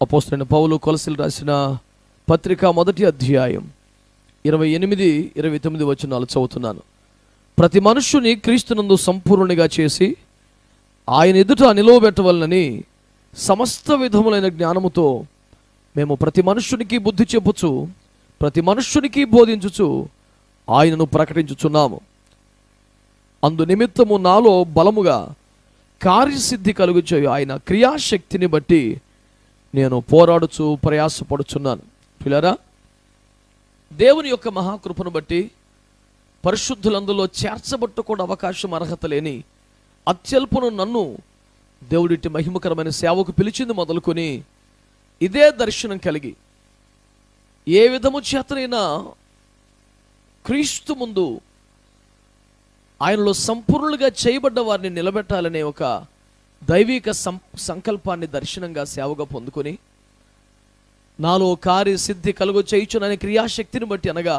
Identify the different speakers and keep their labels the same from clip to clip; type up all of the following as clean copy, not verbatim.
Speaker 1: అపోస్తలుడైన పౌలు కొలసీలు రాసిన పత్రిక 1వ అధ్యాయం 28, 29 వచనాలు చదువుతున్నాను. ప్రతి మనుష్యుని క్రీస్తునందు సంపూర్ణునిగా చేసి ఆయన ఎదుట నిలువబెట్టవలనని సమస్త విధములైన జ్ఞానముతో మేము ప్రతి మనుష్యునికి బుద్ధి చెప్పుచు ప్రతి మనుష్యునికి బోధించుచు ఆయనను ప్రకటించుచున్నాము. అందు నిమిత్తము నాలో బలముగా కార్యసిద్ధి కలుగుచేయు ఆయన క్రియాశక్తిని బట్టి నేను పోరాడుచు ప్రయాసపడుచున్నాను. పిల్లరా, దేవుని యొక్క మహాకృపను బట్టి పరిశుద్ధులందులో చేర్చబట్టు కూడా అవకాశం అర్హత లేని అత్యల్పను నన్ను దేవుడిటి మహిమకరమైన సేవకు పిలిచింది మొదలుకొని ఇదే దర్శనం కలిగి ఏ విధము చేతనైనా క్రీస్తు ముందు ఆయనలో సంపూర్ణులుగా చేయబడ్డ వారిని నిలబెట్టాలనే ఒక దైవిక సంకల్పాన్ని దర్శనంగా సేవగా పొందుకొని నాలో కార్యసిద్ధి కలుగు చేయుచుననే క్రియాశక్తిని బట్టి అనగా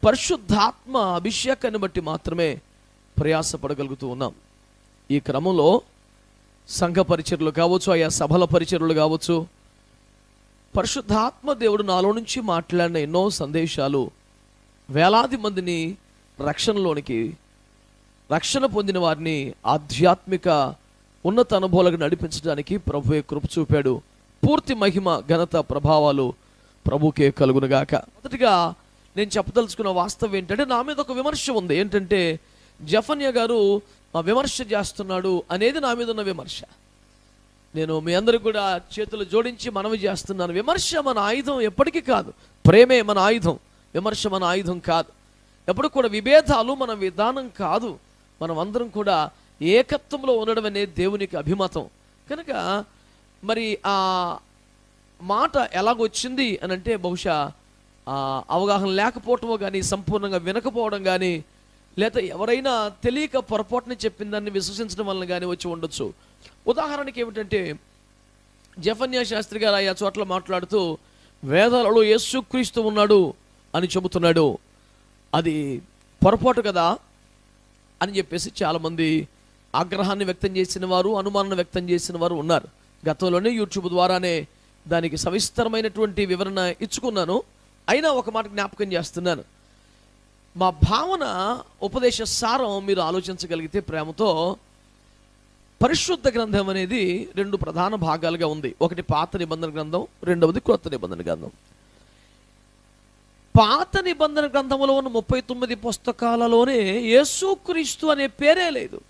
Speaker 1: పరిశుద్ధాత్మ అభిషేకాన్ని బట్టి మాత్రమే ప్రయాసపడగలుగుతూ ఉన్నాం. ఈ క్రమంలో సంఘ పరిచర్లు కావచ్చు, ఆయా సభల పరిచర్లు కావచ్చు, పరిశుద్ధాత్మ దేవుడు నాలో నుంచి మాట్లాడిన ఎన్నో సందేశాలు వేలాది మందిని రక్షణ పొందిన వారిని ఆధ్యాత్మిక ఉన్నత అనుభవాలకు నడిపించడానికి ప్రభువే కృప చూపాడు. పూర్తి మహిమ ఘనత ప్రభావాలు ప్రభుకే కలుగునుగాక. మొదటిగా నేను చెప్పదలుచుకున్న వాస్తవం ఏంటంటే, నా మీద ఒక విమర్శ ఉంది. ఏంటంటే, జఫన్యా గారు విమర్శ చేస్తున్నాడు అనేది నా మీద ఉన్న విమర్శ. నేను మీ అందరికి కూడా చేతులు జోడించి మనవి చేస్తున్నాను. విమర్శ మన ఆయుధం ఎప్పటికీ కాదు. ప్రేమే మన ఆయుధం, విమర్శ మన ఆయుధం కాదు. ఎప్పుడు కూడా విభేదాలు మన విధానం కాదు. మనం అందరం కూడా ఏకత్వంలో ఉండడం అనేది దేవునికి అభిమతం. కనుక మరి ఆ మాట ఎలాగొచ్చింది అని అంటే, బహుశా అవగాహన లేకపోవటమో కానీ, సంపూర్ణంగా వినకపోవడం కానీ, లేదా ఎవరైనా తెలియక పొరపాటుని చెప్పిన దాన్ని విశ్వసించడం వలన కానీ వచ్చి ఉండొచ్చు. ఉదాహరణకి ఏమిటంటే, జఫన్యా శాస్త్రి గారు ఆయా చోట్ల మాట్లాడుతూ వేదాలలో యేసుక్రీస్తు ఉన్నాడు అని చెబుతున్నాడు, అది పొరపాటు కదా అని చెప్పేసి చాలామంది ఆగ్రహాన్ని వ్యక్తం చేసిన వారు, అనుమానాన్ని వ్యక్తం చేసిన వారు ఉన్నారు. గతంలోనే యూట్యూబ్ ద్వారానే దానికి సవిస్తరమైనటువంటి వివరణ ఇచ్చుకున్నాను. అయినా ఒక మాట జ్ఞాపకం చేస్తున్నాను. మా భావన, ఉపదేశ సారం మీరు ఆలోచించగలిగితే ప్రేమతో, పరిశుద్ధ గ్రంథం అనేది 2 ప్రధాన భాగాలుగా ఉంది. ఒకటి పాత నిబంధన గ్రంథం, రెండవది క్రొత్త నిబంధన గ్రంథం. పాత నిబంధన గ్రంథంలో ఉన్న 39 పుస్తకాలలోనే యేసుక్రీస్తు అనే పేరే లేదు.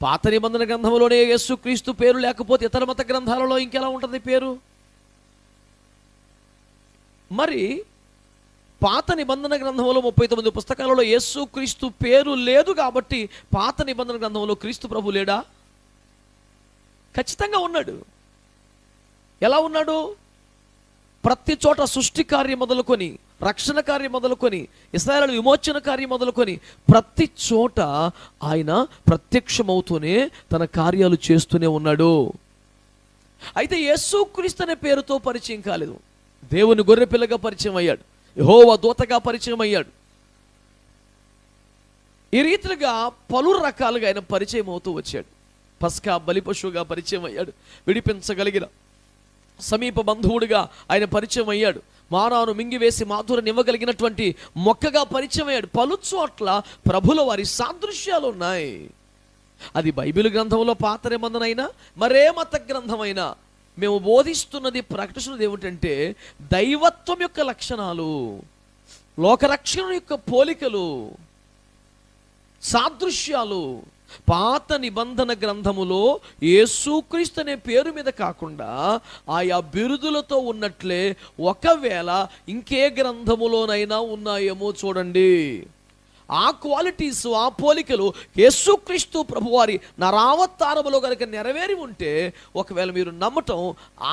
Speaker 1: పాత నిబంధన గ్రంథంలోనే యేసుక్రీస్తు పేరు లేకపోతే ఇతర మత గ్రంథాలలో ఇంకెలా ఉంటుంది పేరు? మరి పాత నిబంధన గ్రంథంలో 39 పుస్తకాలలో యేసుక్రీస్తు పేరు లేదు కాబట్టి పాత నిబంధన గ్రంథంలో క్రీస్తు ప్రభు లేడా? ఖచ్చితంగా ఉన్నాడు. ఎలా ఉన్నాడు? ప్రతి చోట సృష్టి కార్యం మొదలుకొని, రక్షణ కార్యం మొదలుకొని, ఇశ్రాయేలు విమోచన కార్యం మొదలుకొని ప్రతి చోట ఆయన ప్రత్యక్షమవుతూనే తన కార్యాలు చేస్తూనే ఉన్నాడు. అయితే యేసుక్రీస్తు అనే పేరుతో పరిచయం కాలేదు. దేవుని గొర్రెపిల్లగా పరిచయం అయ్యాడు, యెహోవా దూతగా పరిచయం అయ్యాడు. ఈ రీతిగా పలు రకాలుగా ఆయన పరిచయం అవుతూ వచ్చాడు. పస్కా బలిపశువుగా పరిచయం అయ్యాడు, విడిపించగలిగిన సమీప బంధువుడిగా ఆయన పరిచయం అయ్యాడు. మానాను మింగివేసి మాధుర్యం ఇవ్వగలిగినటువంటి మొక్కగా పరిచయం అయ్యాడు. పలు చోట్ల ప్రభుల వారి సాదృశ్యాలు ఉన్నాయి. అది బైబిల్ గ్రంథంలో పాత నిబంధన అయినా, మరే మత గ్రంథమైనా మేము బోధిస్తున్నది, ప్రకటిస్తున్నది ఏమిటంటే, దైవత్వం యొక్క లక్షణాలు, లోకరక్షణ యొక్క పోలికలు, సాదృశ్యాలు. పాత నిబంధన గ్రంథములో యేసుక్రీస్తు అనే పేరు మీద కాకుండా ఆయా బిరుదులతో ఉన్నట్లే ఒకవేళ ఇంకే గ్రంథములోనైనా ఉన్నాయేమో చూడండి. ఆ క్వాలిటీస్, ఆ పోలికలు యేసుక్రీస్తు ప్రభువారి నరావతారములో కనుక నెరవేరి ఉంటే, ఒకవేళ మీరు నమ్మటం,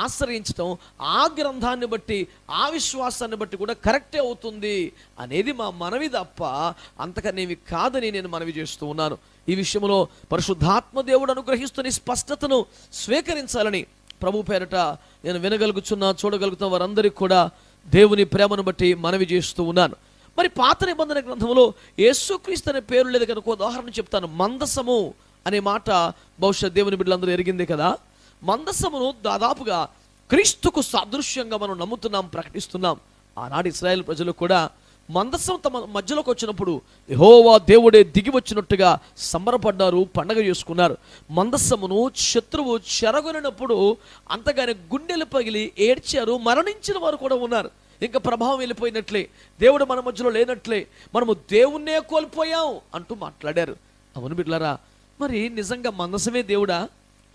Speaker 1: ఆశ్రయించటం ఆ గ్రంథాన్ని బట్టి, ఆ విశ్వాసాన్ని బట్టి కూడా కరెక్టే అవుతుంది అనేది మా మనవి తప్ప అంతకనేవి కాదని నేను మనవి చేస్తూ ఉన్నాను. ఈ విషయంలో పరిశుద్ధాత్మ దేవుడు అనుగ్రహిస్తున్న స్పష్టతను స్వీకరించాలని ప్రభు పేరట నేను వినగలుగుతున్నా, చూడగలుగుతున్న వారందరికీ కూడా దేవుని ప్రేమను బట్టి మనవి చేస్తూ ఉన్నాను. మరి పాత నిబంధన గ్రంథంలో యేసుక్రీస్తు అనే పేరు లేదు కనుక ఉదాహరణ చెప్తాను. మందసము అనే మాట బహుశా దేవుని బిడ్డలందరూ ఎరిగిందే కదా. మందసమును దాదాపుగా క్రీస్తుకు సాదృశ్యంగా మనం నమ్ముతున్నాం, ప్రకటిస్తున్నాం. ఆనాడు ఇశ్రాయేల్ ప్రజలు కూడా మందసం తమ మధ్యలోకి వచ్చినప్పుడు యెహోవా దేవుడే దిగి వచ్చినట్టుగా సంబరపడ్డారు, పండగ చేసుకున్నారు. మందసమును శత్రువు చెరగొనినప్పుడు అంతగానే గుండెలు పగిలి ఏడ్చారు, మరణించిన వారు కూడా ఉన్నారు. ఇంకా ప్రభావం వెళ్ళిపోయినట్లే, దేవుడు మన మధ్యలో లేనట్లే, మనము దేవుణ్ణే కోల్పోయాం అంటూ మాట్లాడారు. అవును బిడ్డలారా, మరి నిజంగా మందసమే దేవుడా?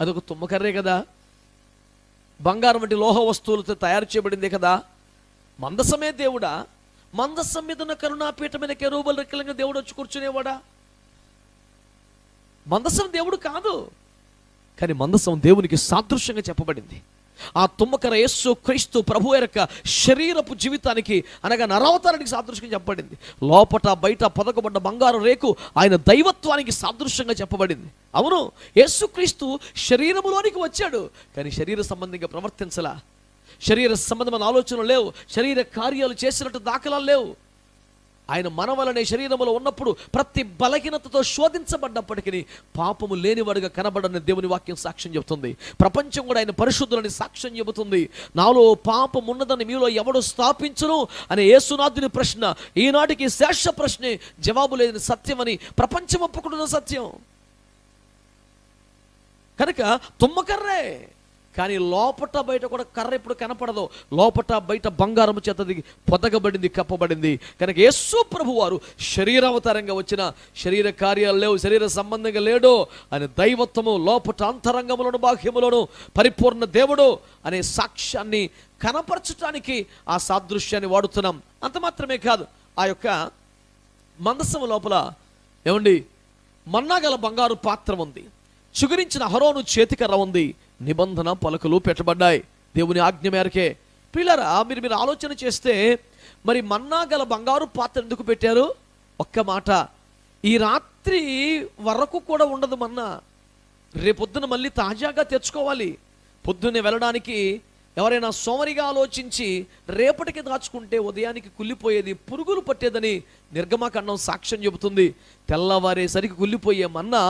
Speaker 1: అదొక తుమ్మకర్రే కదా, బంగారం వంటి లోహ వస్తువులతో తయారు చేయబడిందే కదా. మందసమే దేవుడా? మందసం మీద ఉన్న కరుణాపీఠమైన కెరూబుల రెక్కలంగా దేవుడు వచ్చి కూర్చునేవాడా? మందసం దేవుడు కాదు, కానీ మందసం దేవునికి సాదృశ్యంగా చెప్పబడింది. ఆ తుమ్మకర యేసు క్రీస్తు ప్రభు యొక్క శరీరపు జీవితానికి అనగా నరవతారానికి సాదృశ్యంగా చెప్పబడింది. లోపట బయట పొదగబడ్డ బంగారు రేకు ఆయన దైవత్వానికి సాదృశ్యంగా చెప్పబడింది. అవును, యేసుక్రీస్తు శరీరములోనికి వచ్చాడు, కానీ శరీర సంబంధంగా ప్రవర్తించలా. శరీర సంబంధమైన ఆలోచనలు లేవు, శరీర కార్యాలు చేసినట్టు దాఖలాలు లేవు. ఆయన మన వలనే శరీరములో ఉన్నప్పుడు ప్రతి బలహీనతతో శోధించబడ్డప్పటికీ పాపము లేనివాడుగా కనబడని దేవుని వాక్యం సాక్ష్యం చెబుతుంది. ప్రపంచం కూడా ఆయన పరిశుద్ధులని సాక్ష్యం చెబుతుంది. నాలో పాపం ఉన్నదని మీలో ఎవడు స్థాపించును అనే యేసునాథుని ప్రశ్న ఈనాటికి శేష ప్రశ్నే, జవాబు లేని సత్యమని ప్రపంచం ఒప్పుకుంటున్న సత్యం. కనుక తుమ్మకర్రే, కానీ లోపట బయట కూడా కర్ర ఎప్పుడు కనపడదు. లోపట బయట బంగారం చేతది పొదగబడింది, కప్పబడింది. కనుక యేసు ప్రభు వారు శరీరావతారంగా వచ్చిన శరీర కార్యాలు లేవు, శరీర సంబంధంగా లేడు అని దైవత్వము లోపట అంతరంగములను బాహ్యములను పరిపూర్ణ దేవుడు అనే సాక్ష్యాన్ని కనపరచడానికి ఆ సాదృశ్యాన్ని వాడుతున్నాం. అంత మాత్రమే కాదు, ఆ యొక్క మందసము లోపల ఏమండి మన్నాగల బంగారు పాత్ర ఉంది, చిగురించిన అహరోను చేతికర్ర ఉంది, నిబంధన పలకలు పెట్టబడ్డాయి దేవుని ఆజ్ఞ మేరకే. ప్రియులారా, మీరు ఆలోచన చేస్తే మరి మన్నా గల బంగారు పాత్ర ఎందుకు పెట్టారు? ఒక్క మాట, ఈ రాత్రి వరకు కూడా ఉండదు మన్నా, రేపొద్దున మళ్ళీ తాజాగా తెచ్చుకోవాలి. పొద్దున్నే వెళ్ళడానికి ఎవరైనా సోమరిగా ఆలోచించి రేపటికి దాచుకుంటే ఉదయానికి కుళ్ళిపోయేది, పురుగులు పట్టేదని నిర్గమకాండం సాక్ష్యం చెబుతుంది. తెల్లవారేసరికి కుళ్ళిపోయే మన్నా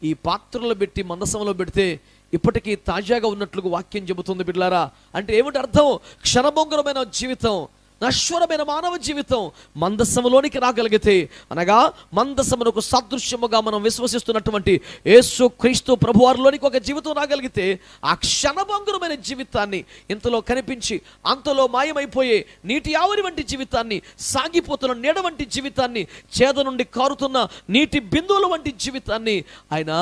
Speaker 1: ఈ పాత్రలో పెట్టి మందసంలో పెడితే ఇప్పటికీ తాజాగా ఉన్నట్లుగా వాక్యం చెబుతుంది. బిడ్డలారా, అంటే ఏమిటి అర్థం? క్షణభంగురమైన జీవితం, నశ్వరమైన మానవ జీవితం మందసములోనికి రాగలిగితే, అనగా మందసమునకు సాదృశ్యముగా మనం విశ్వసిస్తున్నటువంటి యేసు క్రీస్తు ప్రభువారిలోనికి ఒక జీవితం రాగలిగితే, ఆ క్షణభంగురమైన జీవితాన్ని, ఇంతలో కనిపించి అంతలో మాయమైపోయే నీటి ఆవిరి వంటి జీవితాన్ని, సాగిపోతున్న నీడ వంటి జీవితాన్ని, చేద నుండి కారుతున్న నీటి బిందువుల వంటి జీవితాన్ని ఆయన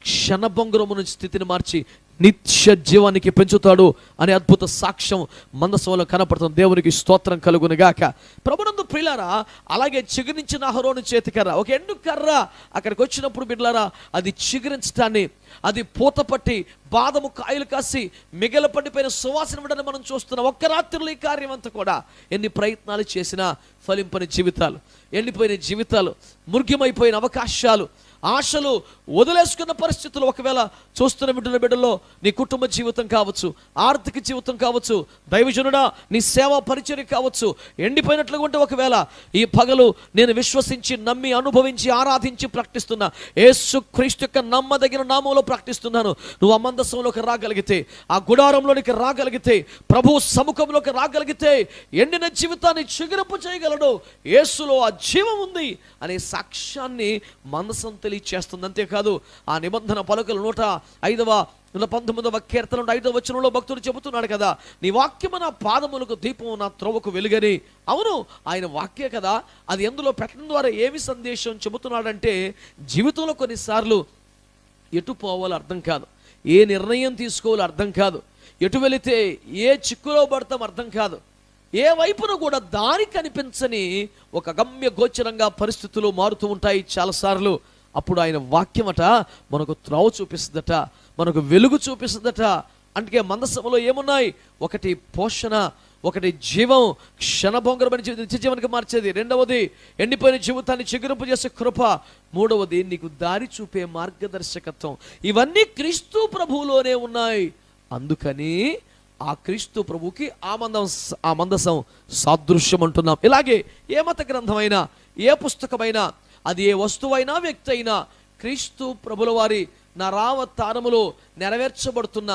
Speaker 1: క్షణభంగురమున స్థితిని మార్చి నిత్య జీవానికి పెంచుతాడు అనే అద్భుత సాక్ష్యం మందసంలో కనపడుతుంది. దేవునికి స్తోత్రం కలుగునుగాక. ప్రభునందు ప్రియులారా, అలాగే చిగురించిన అహరోను చేతికర్ర, ఒక ఎండు కర్ర అక్కడికి వచ్చినప్పుడు బిడ్డలారా, అది చిగురించడాన్ని, అది పూత పట్టి బాదము కాయలు కాసి మిగల పడిపోయిన సువాసన విడని మనం చూస్తున్నాం. ఒక్క రాత్రిలో ఈ కార్యం అంతా కూడా ఎన్ని ప్రయత్నాలు చేసినా ఫలింపని జీవితాలు, ఎండిపోయిన జీవితాలు, ముర్గ్యమైపోయిన అవకాశాలు, ఆశలు వదిలేసుకున్న పరిస్థితులు ఒకవేళ చూస్తున్న బిడ్డల్లో నీ కుటుంబ జీవితం కావచ్చు, ఆర్థిక జీవితం కావచ్చు, దైవజనుడా నీ సేవా పరిచర్య కావచ్చు, ఎండిపోయినట్లుగా ఉంటే ఒకవేళ ఈ పగలు నేను విశ్వసించి నమ్మి అనుభవించి ఆరాధించి ప్రకటిస్తున్న యేసు క్రీస్తు యొక్క నమ్మదగిన నామంలో ప్రకటిస్తున్నాను. నువ్వు ఆ మందసంలోకి రాగలిగితే, ఆ గుడారంలోనికి రాగలిగితే, ప్రభు సముఖంలోకి రాగలిగితే ఎండిన జీవితాన్ని చిగురింపు చేయగలడు. యేసులో ఆ జీవం ఉంది అనే సాక్ష్యాన్ని మందసం తెలియచేస్తుంది. అంతేకాదు, ఆ నిబంధన పలుకలు 105వ కీర్తన 5వ వచనంలో భక్తుడు చెబుతున్నాడు కదా, నీ వాక్యము నా పాదములకు దీపము, నా త్రోవకు వెలుగని. అవును, ఆయన వాక్యే కదా. అది ఎందులో పెట్టడం ద్వారా ఏమి సందేశం చెబుతున్నాడంటే, జీవితంలో కొన్నిసార్లు ఎటు పోవాలో అర్థం కాదు, ఏ నిర్ణయం తీసుకోవాలో అర్థం కాదు, ఎటు వెళితే ఏ చిక్కులో పడతాం అర్థం కాదు, ఏ వైపున కూడా దారి కనిపించని ఒక గమ్య గోచరంగా పరిస్థితులు మారుతూ ఉంటాయి చాలాసార్లు. అప్పుడు ఆయన వాక్యమట మనకు త్రోవ చూపిస్తుందట, మనకు వెలుగు చూపిస్తుందట. అందుకే మందసములో ఏమున్నాయి? ఒకటి పోషణ, ఒకటి జీవం, క్షణభంగురమైన జీవితం నిత్య జీవనానికి మార్చేది. రెండవది ఎండిపోయిన జీవితాన్ని చిగురింపు చేసే కృప. మూడవది నీకు దారి చూపే మార్గదర్శకత్వం. ఇవన్నీ క్రీస్తు ప్రభువులోనే ఉన్నాయి. అందుకని ఆ క్రీస్తు ప్రభుకి ఆ మందసం సాదృశ్యం అంటున్నాం. ఇలాగే ఏ మత గ్రంథమైనా, ఏ పుస్తకమైనా, అది ఏ వస్తువైనా వ్యక్తి అయినా క్రీస్తు ప్రభుల వారి నరావతారములో నెరవేర్చబడుతున్న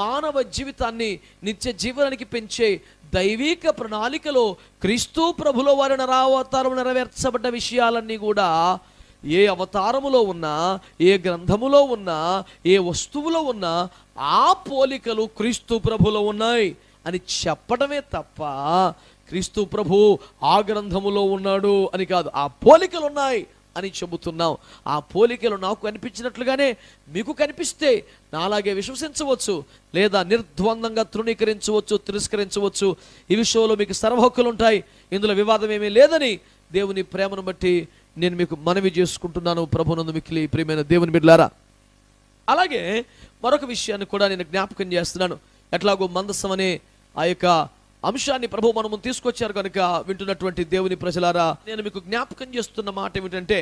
Speaker 1: మానవ జీవితాన్ని నిత్య జీవనానికి పెంచే దైవిక ప్రణాళికలో క్రీస్తు ప్రభులో వారి నరావతారం నెరవేర్చబడ్డ విషయాలన్నీ కూడా ఏ అవతారములో ఉన్నా, ఏ గ్రంథములో ఉన్నా, ఏ వస్తువులో ఉన్నా ఆ పోలికలు క్రీస్తు ప్రభులో ఉన్నాయి అని చెప్పడమే తప్ప క్రీస్తు ప్రభు ఆ గ్రంథములో ఉన్నాడు అని కాదు. ఆ పోలికలు ఉన్నాయి అని చెబుతున్నాం. ఆ పోలికలు నాకు కనిపించినట్లుగానే మీకు కనిపిస్తే నాలాగే విశ్వసించవచ్చు, లేదా నిర్ద్వందంగా తృణీకరించవచ్చు, తిరస్కరించవచ్చు. ఈ విషయంలో మీకు సర్వ హక్కులు ఉంటాయి. ఇందులో వివాదం ఏమీ లేదని దేవుని ప్రేమను బట్టి నేను మీకు మనవి చేసుకుంటున్నాను. ప్రభునందు మిక్కిలి ప్రియమైన దేవుని బిడ్డలారా, అలాగే మరొక విషయాన్ని కూడా నేను జ్ఞాపకం చేస్తున్నాను. ఎట్లాగో మందసం అనే ఆ యొక్క అంశాన్ని ప్రభు మనము తీసుకొచ్చారు కనుక వింటున్నటువంటి దేవుని ప్రజలారా, నేను మీకు జ్ఞాపకం చేస్తున్న మాట ఏమిటంటే,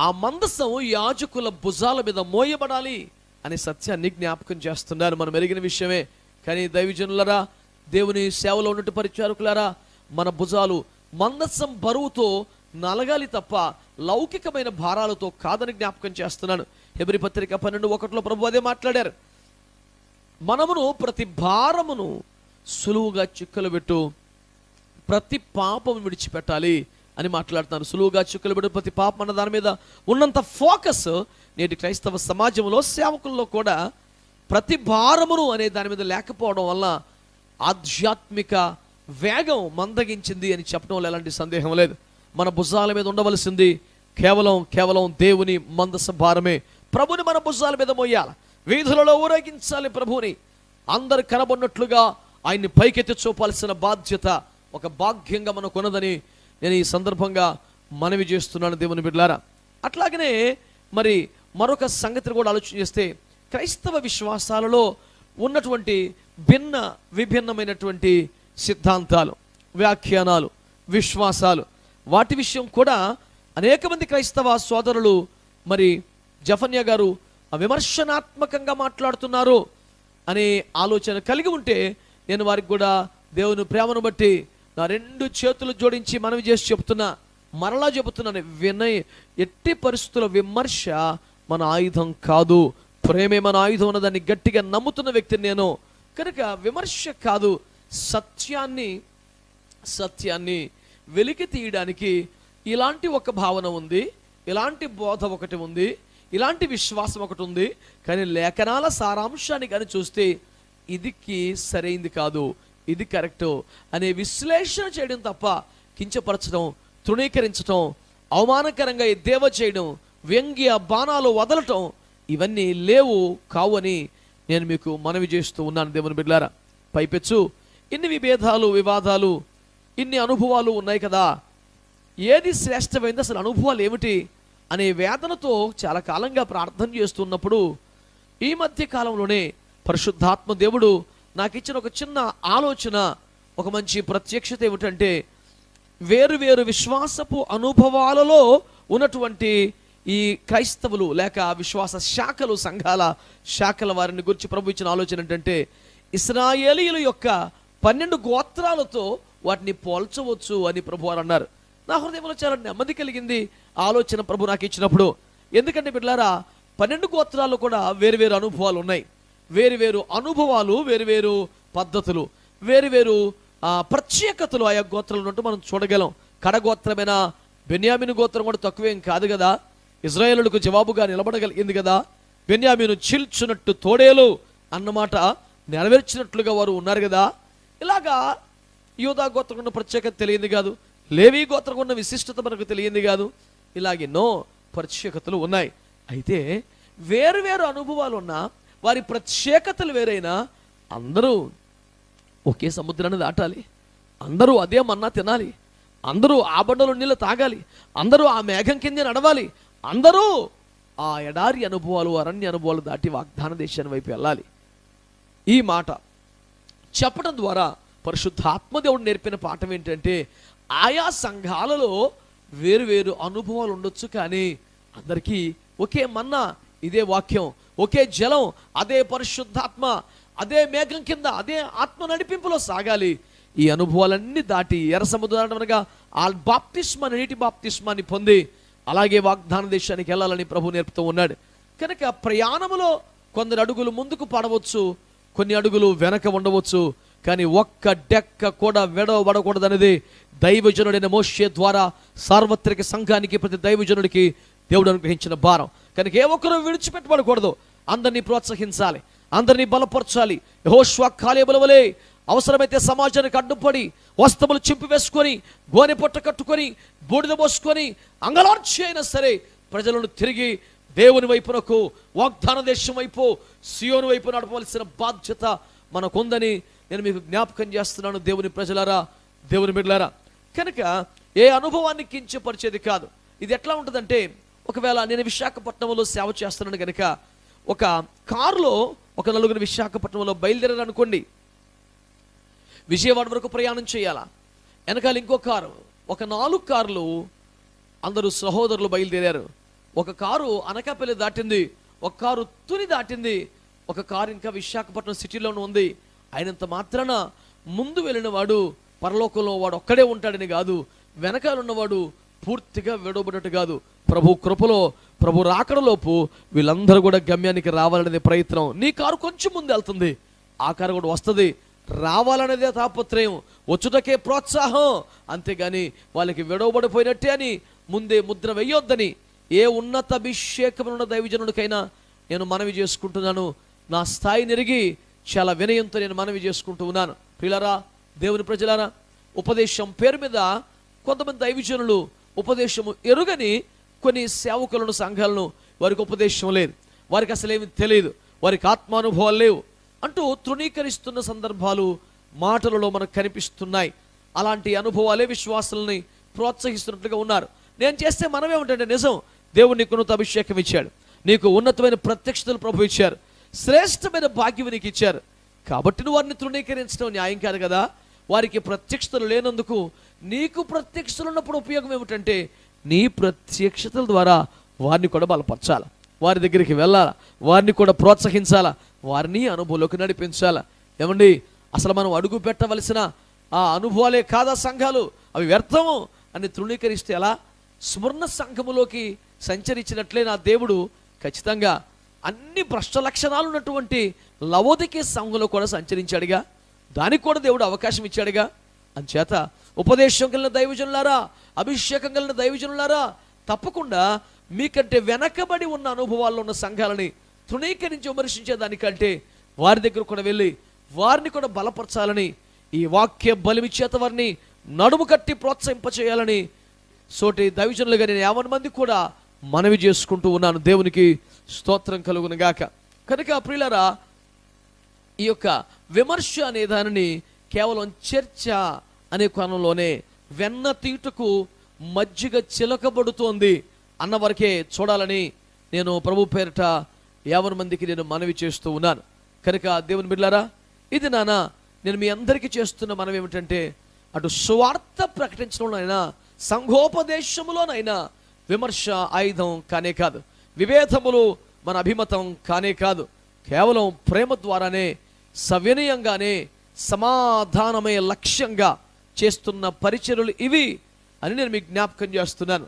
Speaker 1: ఆ మందసం యాజకుల భుజాల మీద మోయబడాలి అనే సత్యాన్ని జ్ఞాపకం చేస్తున్నారు. మనం ఎరిగిన విషయమే. కానీ దైవజనులరా, దేవుని సేవలో ఉన్నట్టు పరిచారకులారా, మన భుజాలు మందసం బరువుతో నలగాలి తప్ప లౌకికమైన భారాలతో కాదని జ్ఞాపకం చేస్తున్నాను. హెబ్రీ పత్రిక 12:1 ప్రభు అదే మాట్లాడారు. మనమును ప్రతి భారమును సులువుగా చిక్కలు పెట్టు ప్రతి పాపం విడిచిపెట్టాలి అని మాట్లాడుతాను. సులువుగా చిక్కలు పెట్టు ప్రతి పాపం అన్న దాని మీద ఉన్నంత ఫోకస్ నేటి క్రైస్తవ సమాజంలో, సేవకుల్లో కూడా ప్రతి భారమును అనే దాని మీద లేకపోవడం వల్ల ఆధ్యాత్మిక వేగం మందగించింది అని చెప్పడంలో ఎలాంటి సందేహం లేదు. మన భుజాల మీద ఉండవలసింది కేవలం దేవుని మందస భారమే. ప్రభుని మన భుజాల మీద మోయాలి, వీధులలో ఊరేగించాలి. ప్రభుని అందరు కనబడినట్లుగా ఆయన్ని పైకెత్తి చూపాల్సిన బాధ్యత ఒక భాగ్యంగా మనకు ఉన్నదని నేను ఈ సందర్భంగా మనవి చేస్తున్నాను దేవుని బిడ్డలారా. అట్లాగనే మరి మరొక సంగతిని కూడా ఆలోచన చేస్తే, క్రైస్తవ విశ్వాసాలలో ఉన్నటువంటి విభిన్నమైనటువంటి సిద్ధాంతాలు, వ్యాఖ్యానాలు, విశ్వాసాలు, వాటి విషయం కూడా అనేక మంది క్రైస్తవ సోదరులు మరి జఫన్యా గారు విమర్శనాత్మకంగా మాట్లాడుతున్నారు అనే ఆలోచన కలిగి ఉంటే, నేను వారికి కూడా దేవుని ప్రేమను బట్టి నా 2 చేతులు జోడించి మనవి చేసి చెప్తున్నా, మరలా చెబుతున్నాను, ఎట్టి పరిస్థితుల విమర్శ మన ఆయుధం కాదు. ప్రేమే మన ఆయుధం ఉన్నదాన్ని గట్టిగా నమ్ముతున్న వ్యక్తిని నేను. కనుక విమర్శ కాదు, సత్యాన్ని వెలికి తీయడానికి ఇలాంటి ఒక భావన ఉంది, ఇలాంటి బోధ ఒకటి ఉంది, ఇలాంటి విశ్వాసం ఒకటి ఉంది. కానీ లేఖనాల సారాంశాన్ని కానీ చూస్తే ఇదికి సరైంది కాదు, ఇది కరెక్టు అనే విశ్లేషణ చేయడం తప్ప కించపరచడం, తృణీకరించడం, అవమానకరంగా ఎద్దేవా చేయడం, వ్యంగ్య బాణాలు వదలటం ఇవన్నీ కావు అని నేను మీకు మనవి చేస్తూ ఉన్నాను దేవుని బిడ్డలారా. పైపెచ్చు ఇన్ని విభేదాలు, వివాదాలు, ఇన్ని అనుభవాలు ఉన్నాయి కదా, ఏది శ్రేష్టమైంది, అసలు అనుభవాలు ఏమిటి అనే వేదనతో చాలా కాలంగా ప్రార్థన చేస్తున్నప్పుడు ఈ మధ్య కాలంలోనే పరిశుద్ధాత్మ దేవుడు నాకు ఇచ్చిన ఒక చిన్న ఆలోచన, ఒక మంచి ప్రత్యక్షత ఏమిటంటే, వేరు విశ్వాసపు అనుభవాలలో ఉన్నటువంటి ఈ క్రైస్తవులు లేక విశ్వాస శాఖలు, సంఘాల శాఖల వారిని గురించి ప్రభు ఇచ్చిన ఆలోచన ఏంటంటే, ఇశ్రాయేలీయుల యొక్క 12 గోత్రాలతో వాటిని పోల్చవచ్చు అని ప్రభు వారు అన్నారు. నా హృదయంలో చాలా నెమ్మది కలిగింది ఆలోచన ప్రభు నాకు ఇచ్చినప్పుడు. ఎందుకంటే బిడ్డలారా, 12 గోత్రాలు కూడా వేరు అనుభవాలు ఉన్నాయి. వేరు అనుభవాలు, వేరు పద్ధతులు, వేరు ప్రత్యేకతలు ఆయా గోత్రాలు ఉన్నట్టు మనం చూడగలం. కడగోత్రమైన బెన్యామీను గోత్రం కూడా తక్కువేం కాదు కదా, ఇజ్రాయేలులకు జవాబుగా నిలబడగలిగింది కదా. బెన్యామీను చీల్చున్నట్టు తోడేలు అన్నమాట నెరవేర్చినట్లుగా వారు ఉన్నారు కదా. ఇలాగా యూదా గోత్రం ఉన్న ప్రత్యేకత తెలియంది కాదు, లేవీ గోత్రం ఉన్న విశిష్టత మనకు తెలియంది కాదు. ఇలాగెన్నో ప్రత్యేకతలు ఉన్నాయి. అయితే వేరు అనుభవాలు ఉన్నా, వారి ప్రత్యేకతలు వేరైనా అందరూ ఒకే సముద్రాన్ని దాటాలి, అందరూ అదే మన్నా తినాలి, అందరూ ఆ బండలో నీళ్ళు తాగాలి, అందరూ ఆ మేఘం కింద నడవాలి, అందరూ ఆ ఎడారి అనుభవాలు, అరణ్య అనుభవాలు దాటి వాగ్దాన దేశాన్ని వైపు వెళ్ళాలి. ఈ మాట చెప్పడం ద్వారా పరిశుద్ధాత్మదేవుడు నేర్పిన పాఠం ఏంటంటే, ఆయా సంఘాలలో వేరు అనుభవాలు ఉండొచ్చు, కానీ అందరికీ ఒకే మన్నా, ఇదే వాక్యం, ఒకే జలం, అదే పరిశుద్ధాత్మ, అదే మేఘం కింద, అదే ఆత్మ నడిపింపులో సాగాలి. ఈ అనుభవాలన్నీ దాటి ఎర్ర సముద్రానగా ఆ బాప్తిస్మాన్ని, నీటి బాప్తిస్మాన్ని పొంది అలాగే వాగ్దాన దేశానికి వెళ్ళాలని ప్రభు నేర్పుతూ ఉన్నాడు. కనుక ప్రయాణములో కొందరు అడుగులు ముందుకు పడవచ్చు, కొన్ని అడుగులు వెనక ఉండవచ్చు, కానీ ఒక్క డెక్క కూడా విడవబడకూడదనేది దైవజనుడైన మోషే ద్వారా సార్వత్రిక సంఘానికి, ప్రతి దైవజనుడికి దేవుడు అనుగ్రహించిన భారం. కనుక ఏ ఒక్కరూ విడిచిపెట్టబడకూడదు. అందరినీ ప్రోత్సహించాలి, అందరినీ బలపరచాలి. యెహోషువ కాలేబుల వలె అవసరమైతే సమాజానికి అడ్డుపడి వస్త్రములు చింపివేసుకొని, గోనె పొట్ట కట్టుకొని, బూడిద పోసుకొని, అంగలార్చి అయినా సరే ప్రజలను తిరిగి దేవుని వైపునకు, వాగ్దాన దేశం వైపు, సియోను వైపు నడపవలసిన బాధ్యత మనకుందని నేను మీకు జ్ఞాపకం చేస్తున్నాను. దేవుని ప్రజలారా, దేవుని బిడ్డలారా, కనుక ఏ అనుభవాన్ని కించపరిచేది కాదు. ఇది ఎట్లా ఉంటుందంటే, ఒకవేళ నేను విశాఖపట్నంలో సేవ చేస్తున్నాను కనుక ఒక కారులో ఒక నలుగురు విశాఖపట్నంలో బయలుదేరారు అనుకోండి, విజయవాడ వరకు ప్రయాణం చేయాలా, వెనకాల ఇంకో కారు, ఒక 4 కార్లు అందరూ సహోదరులు బయలుదేరారు. ఒక కారు అనకాపల్లి దాటింది, ఒక కారు తుని దాటింది, ఒక కారు ఇంకా విశాఖపట్నం సిటీలోనే ఉంది. అయినంత మాత్రాన ముందు వెళ్ళిన వాడు పరలోకంలో వాడు ఒక్కడే ఉంటాడని కాదు, వెనకాల ఉన్నవాడు పూర్తిగా విడవబడినట్టు కాదు. ప్రభు కృపలో, ప్రభు రాకడలోపు వీళ్ళందరూ కూడా గమ్యానికి రావాలనే ప్రయత్నం. నీ కారు కొంచెం ముందు వెళ్తుంది, ఆ కారు కూడా వస్తుంది. రావాలనేదే తాపత్రయం, వచ్చుటకే ప్రోత్సాహం, అంతేగాని వాళ్ళకి విడవబడిపోయినట్టే అని ముందే ముద్ర వేయొద్దని ఏ ఉన్నత అభిషేకమున్న దైవజనుడికైనా నేను మనవి చేసుకుంటున్నాను. నా స్థాయి నెరిగి చాలా వినయంతో నేను మనవి చేసుకుంటూ ఉన్నాను. ప్రియులారా, దేవుని ప్రజలారా, ఉపదేశం పేరు మీద కొంతమంది దైవజనులు ఉపదేశము ఎరుగని కొన్ని సేవకులను, సంఘాలను, వారికి ఉపదేశం లేదు, వారికి అసలు ఏమి తెలియదు, వారికి ఆత్మానుభవాలు లేవు అంటూ తృణీకరిస్తున్న సందర్భాలు మాటలలో మనకు కనిపిస్తున్నాయి. అలాంటి అనుభవాలే విశ్వాసులని ప్రోత్సహిస్తున్నట్లుగా ఉన్నారు. నేను చేస్తే మనమేమిటంటే, నిజం, దేవుడు నీకు ఉన్నత అభిషేకం ఇచ్చాడు, నీకు ఉన్నతమైన ప్రత్యక్షతలు ప్రభు ఇచ్చారు, శ్రేష్టమైన భాగ్యం నీకు ఇచ్చారు, కాబట్టి నువ్వు వారిని తృణీకరించడం న్యాయం కాదు కదా. వారికి ప్రత్యక్షతలు లేనందుకు నీకు ప్రత్యక్షతలు ఉన్నప్పుడు ఉపయోగం ఏమిటంటే, నీ ప్రత్యక్షతల ద్వారా వారిని కూడా బలపరచాలి, వారి దగ్గరికి వెళ్ళాలా, వారిని కూడా ప్రోత్సహించాలా, వారిని అనుభవంలోకి నడిపించాలా. ఏమండి, అసలు మనం అడుగు పెట్టవలసిన ఆ అనుభవాలే కాదా సంఘాలు, అవి వ్యర్థము అని తృణీకరిస్తే ఎలా? స్మరణ సంఘములోకి సంచరించినట్లే నా దేవుడు ఖచ్చితంగా అన్ని భ్రష్ట లక్షణాలు ఉన్నటువంటి లవోదికే సంఘంలో కూడా సంచరించాడుగా, దానికి కూడా దేవుడు అవకాశం ఇచ్చాడుగా. అంచేత ఉపదేశం కలిగిన దైవజనులారా, అభిషేకం కలిగిన దైవజనులారా, తప్పకుండా మీకంటే వెనకబడి ఉన్న అనుభవాల్లో ఉన్న సంఘాలని తృణీకరించి విమర్శించే దానికంటే వారి దగ్గర కూడా వెళ్ళి వారిని కూడా బలపరచాలని, ఈ వాక్య బలిమి చేత వారిని నడుము కట్టి ప్రోత్సహింపచేయాలని సోటి దైవజనులుగా నేను 50 మంది కూడా మనవి చేసుకుంటూ ఉన్నాను. దేవునికి స్తోత్రం కలుగును గాక. కనుక ప్రియులారా, ఈ యొక్క విమర్శ అనే దానిని కేవలం చర్చ అనే కోణంలోనే, వెన్న తీటుకు మజ్జిగ చిలకబడుతోంది అన్న వరకే చూడాలని నేను ప్రభు పేరిట 50 మందికి నేను మనవి చేస్తూ ఉన్నాను. కనుక దేవుని బిడ్డలారా, ఇది నేను మీ అందరికీ చేస్తున్న మనం ఏమిటంటే, అటు స్వార్థ ప్రకటించడంలోనైనా, సంఘోపదేశములోనైనా విమర్శ ఆయుధం కానే కాదు, విభేదములు మన అభిమతం కానే కాదు. కేవలం ప్రేమ ద్వారానే, సవినయంగానే, సమాధానమే లక్ష్యంగా చేస్తున్న పరిచర్యలు ఇవి అని నేను మీకు జ్ఞాపకం చేస్తున్నాను.